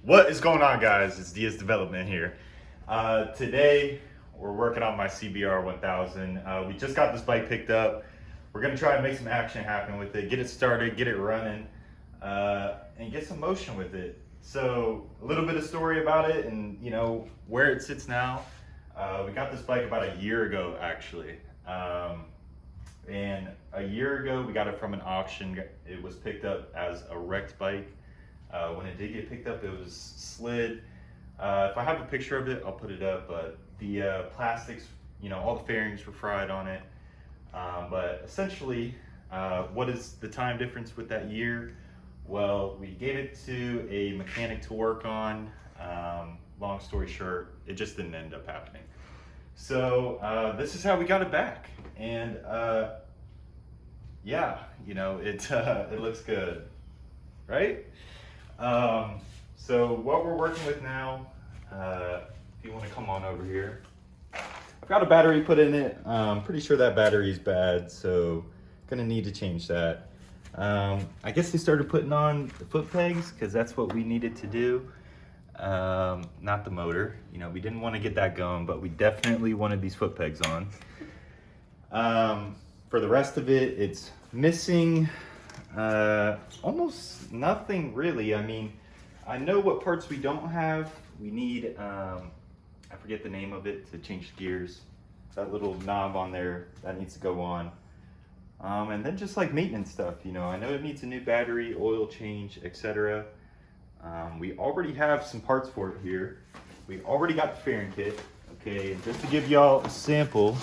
What is going on, guys? It's DS Development here. Today, we're working on my CBR1000. We just got this bike picked up. We're gonna try and make some action happen with it, get it started, get it running, and get some motion with it. So, a little bit of story about it and where it sits now. We got this bike about a year ago, actually. And a year ago, we got it from an auction. It was picked up as a wrecked bike. When it did get picked up, it was slid. If I have a picture of it, I'll put it up, but the plastics, all the fairings were fried on it. But essentially, what is the time difference with that year? Well, we gave it to a mechanic to work on. Long story short, it just didn't end up happening. So this is how we got it back. And yeah, it looks good, right? So what we're working with now, if you want to come on over here, I've got a battery put in it. I'm pretty sure that battery is bad, so gonna need to change that. I guess they started putting on the foot pegs because that's what we needed to do. Not the motor, we didn't want to get that going, but we definitely wanted these foot pegs on. For the rest of it, it's missing almost nothing really. I mean, I know what parts we don't have. We need, I forget the name of it, to change gears. That little knob on there, that needs to go on. And then just like maintenance stuff, I know it needs a new battery, oil change, etc. We already have some parts for it here. We already got the fairing kit, okay? And just to give y'all a sample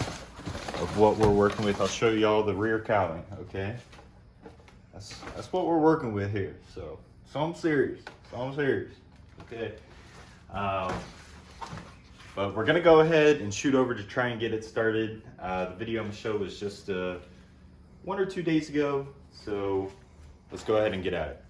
of what we're working with, I'll show y'all the rear cowling, okay? That's what we're working with here. So I'm serious. Okay. But we're gonna go ahead and shoot over to try and get it started. The video I'm gonna show was just 1 or 2 days ago. So let's go ahead and get at it.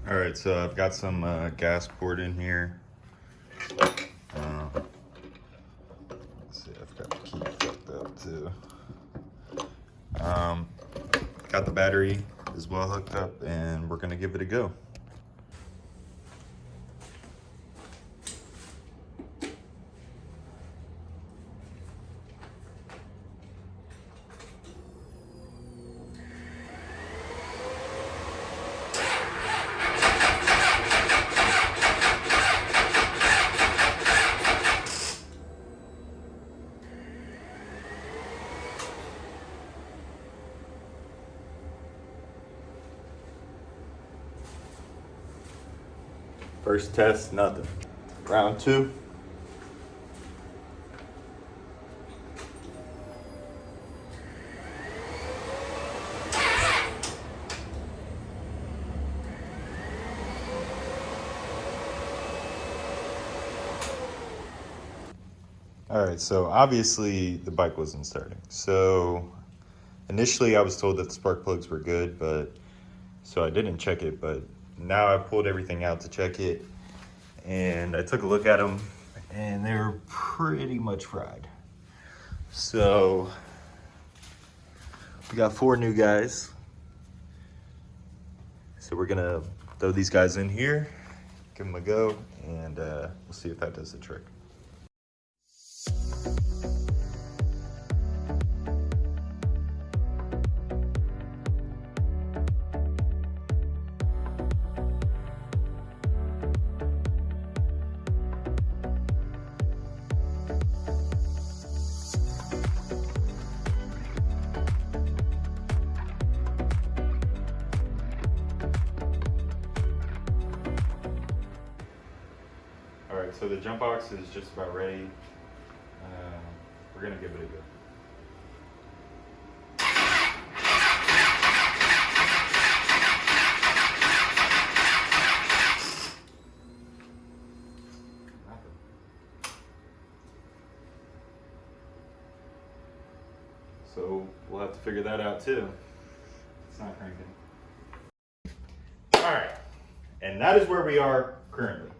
All right, so I've got some gas poured in here. Let's see, I've got the key fucked up too. Got the battery as well hooked up, and we're gonna give it a go. First test, nothing. Round two. All right, so obviously the bike wasn't starting. So initially I was told that the spark plugs were good, so I didn't check it, but now I pulled everything out to check it, and I took a look at them, and they were pretty much fried. So we got 4 new guys. So we're gonna throw these guys in here, give them a go, and we'll see if that does the trick. All right, so the jump box is just about ready. We're gonna give it a go. So we'll have to figure that out too. not cranking. All right, and that is where we are currently.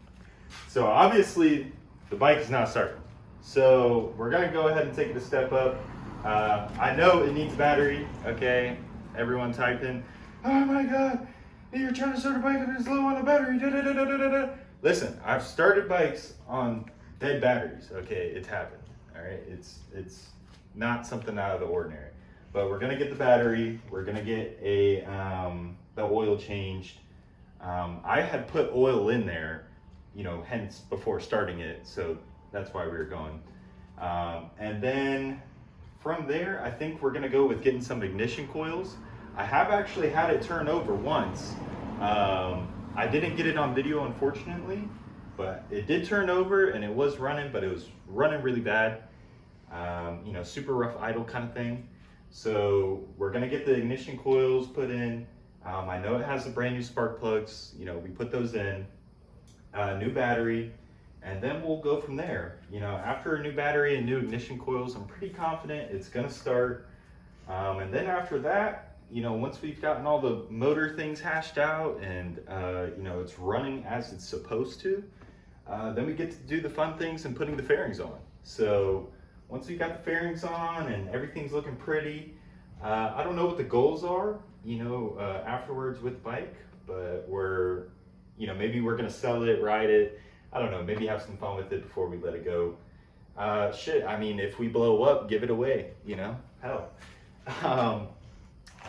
So obviously the bike is not starting. So we're gonna go ahead and take it a step up. I know it needs battery, okay? Everyone type in, oh my God, you're trying to start a bike and it's low on the battery, da, da, da, da, da, da. Listen, I've started bikes on dead batteries, okay? It's happened, all right? It's not something out of the ordinary. But we're gonna get the battery, we're gonna get the oil changed. I had put oil in there, you know, hence before starting it, so that's why we were going. And then from there, I think we're gonna go with getting some ignition coils. I have actually had it turn over once. I didn't get it on video, unfortunately, but it did turn over and it was running, but it was running really bad. You know, super rough idle kind of thing. So we're gonna get the ignition coils put in. I know it has the brand new spark plugs. You know, we put those in, new battery, and then we'll go from there. You know, after a new battery and new ignition coils, I'm pretty confident it's gonna start. And then after that, you know, once we've gotten all the motor things hashed out and, you know, it's running as it's supposed to, then we get to do the fun things and putting the fairings on. So once we got the fairings on and everything's looking pretty, I don't know what the goals are, you know, afterwards with the bike, but we're, you know, maybe we're gonna sell it, ride it. I don't know, maybe have some fun with it before we let it go. Shit, I mean, if we blow up, give it away, you know, hell.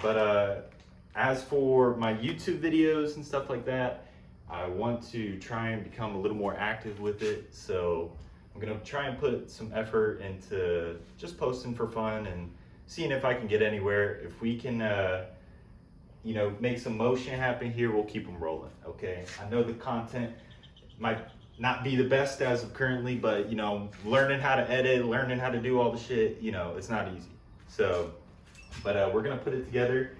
But as for my YouTube videos and stuff like that, I want to try and become a little more active with it. So I'm gonna try and put some effort into just posting for fun and seeing if I can get anywhere. If we can, you know, make some motion happen here, we'll keep them rolling, okay? I know the content might not be the best as of currently, but, you know, learning how to edit, learning how to do all the shit, you know, it's not easy. So, but we're gonna put it together,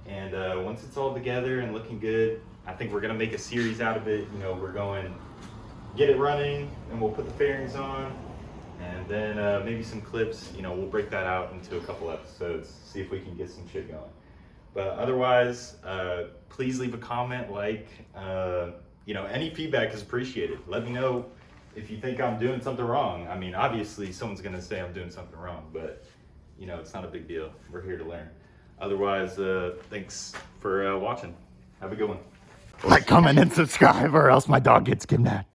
and once it's all together and looking good, I think we're gonna make a series out of it. You know, we're going get it running, and we'll put the fairings on, and then maybe some clips. You know, we'll break that out into a couple episodes, see if we can get some shit going. But otherwise, please leave a comment, like, you know, any feedback is appreciated. Let me know if you think I'm doing something wrong. I mean, obviously someone's gonna say I'm doing something wrong, but you know, it's not a big deal. We're here to learn. Otherwise, thanks for watching. Have a good one. Like, comment, and subscribe, or else my dog gets kidnapped.